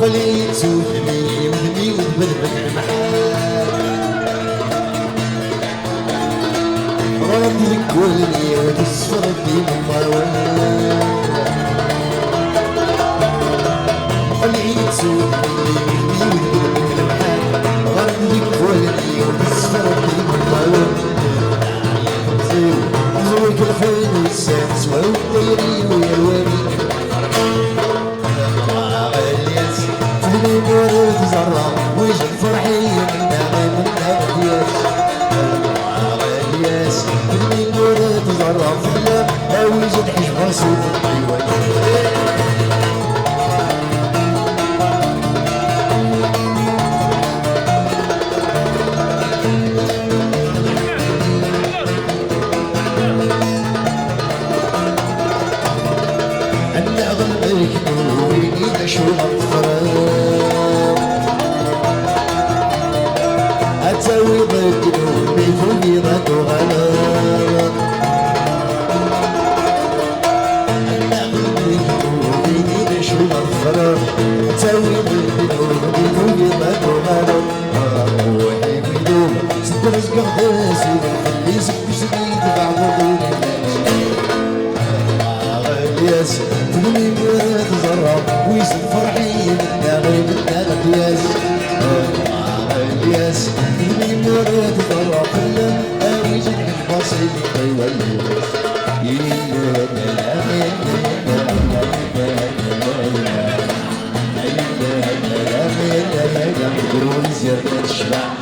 قليل سودني ودني وذبذب المحال غادي تقولني وتصفر في المروان قليل سودني ودني وذبذب المحال غادي تقولني وتصفر في المروان زوج الخيل والسادس والطيري ويا الوريد فيني مريض زرع وجه فرحي من الياس الياس فيني مريض زرع فيا وجد حجبه صوت الحيوان شو الفراق أتسوي ضد قلوبي فريضة وغلاق أنا قلبي قلوبي إذا شو الفراق أتسوي ضد قلوبي فريضة وغلاق روحي بدون ست رزق غداسي خلي سك سديد بعض دوني الياس فيني مريض زرع ويسد فرحي من غير من الياس الياس فيني مريض زرع خلم ويسد حجبه الحيوان قرون زيادة الشبع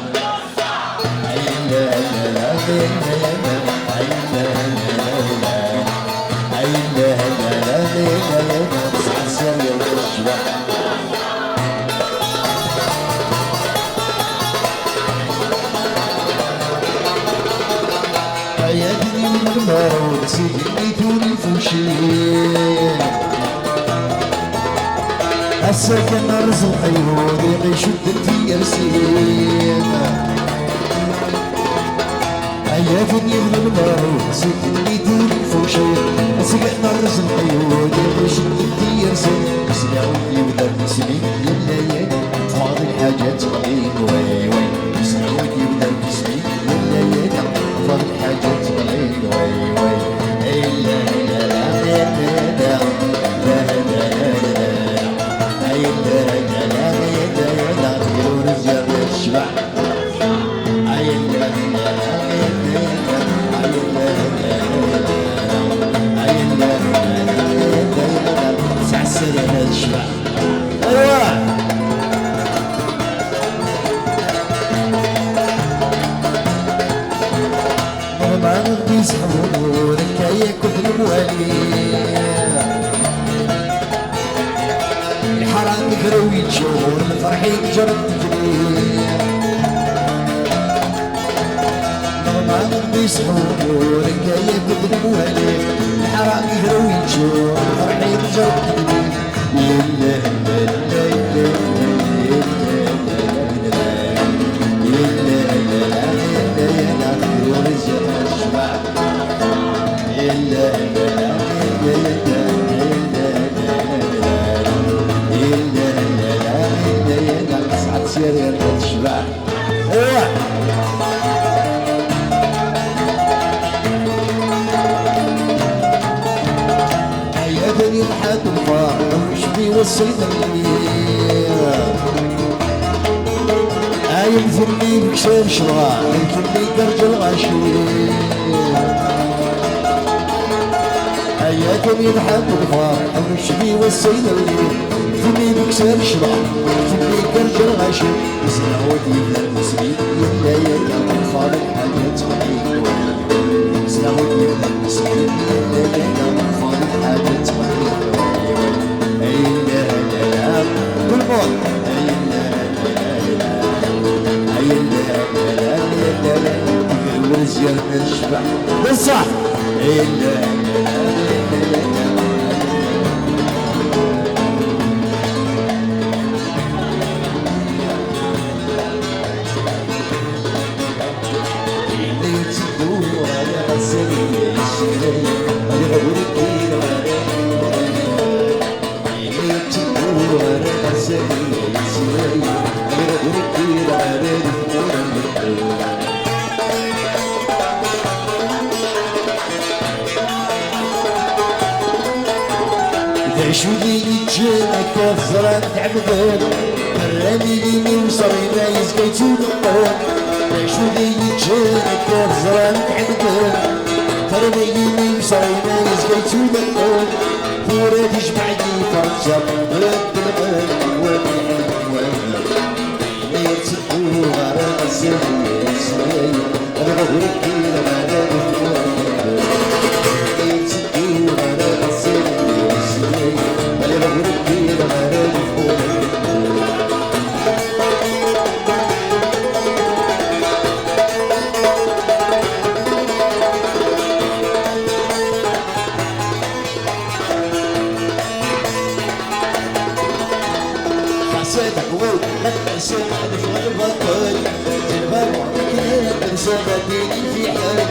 حياتي من المرض سيدني فوشين السكن رزق حيود يشد التيرسين حياتي من المرض سيدني فوشين السكن رزق حيود يشد التيرسين سنعودي ودرب سنين لليالي فاضي الحاجات غلين وي وي سنعودي ودرب سنين لليالي فاضي الحاجات غلين وي وي إلا إلا لا لا يسحبون كي يكون موالي الحرام يقروا يتشور الفرحين جرد تجري نغمان بيسحبون كي يكون موالي الحرام يقروا يتشور الفرحين جرد تجري هيا لحد الفار وشبي وصيتني عايم فني بكسر شراع يمكنني درج الغشيم حياتني لحد الفار وشبي وصيتني فني بكسر شراع يمكنني درج الغشيم سنعودي للمسلمين يلا يلا أطفال الحاجات غير سنعودي للمسلمين يلا يلا أطفال الحاجات غير إلا لا كل موت والزيار من الشبع بالصح شو اللي يجينا كثرة تعبدون الرمي اللي وصرنا يزقيتو نقول شو اللي يجينا كثرة تعبدون الرمي اللي وصرنا يزقيتو نقول فورا تجمعني فرصة رد القلب والعين ما يرتقوا غرام السنين أنا بغرق كيلا ما نادي في حالي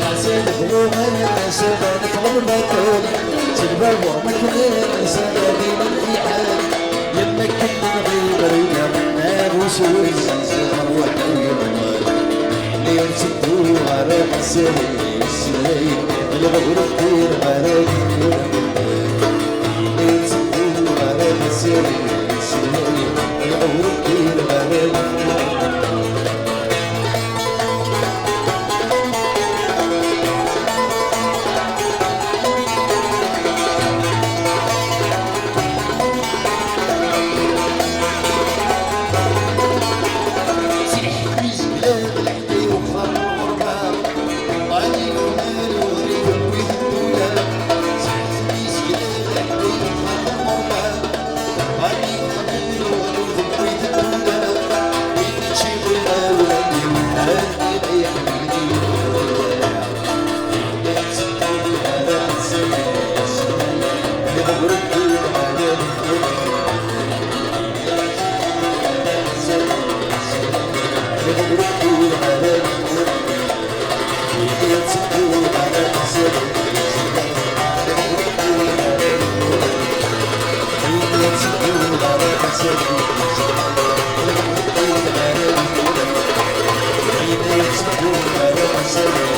حسين بروح انا سبب غربتهم تلبوا مكان سبب في حالي لما كنا نغيب رينا من وسوي الزنزانة والحيوان اللي يرتدوا غرام السنين اللي بغرب كتير غرام اللي يرتدوا غرام السنين اللي بغرب كتير غرام Let's go.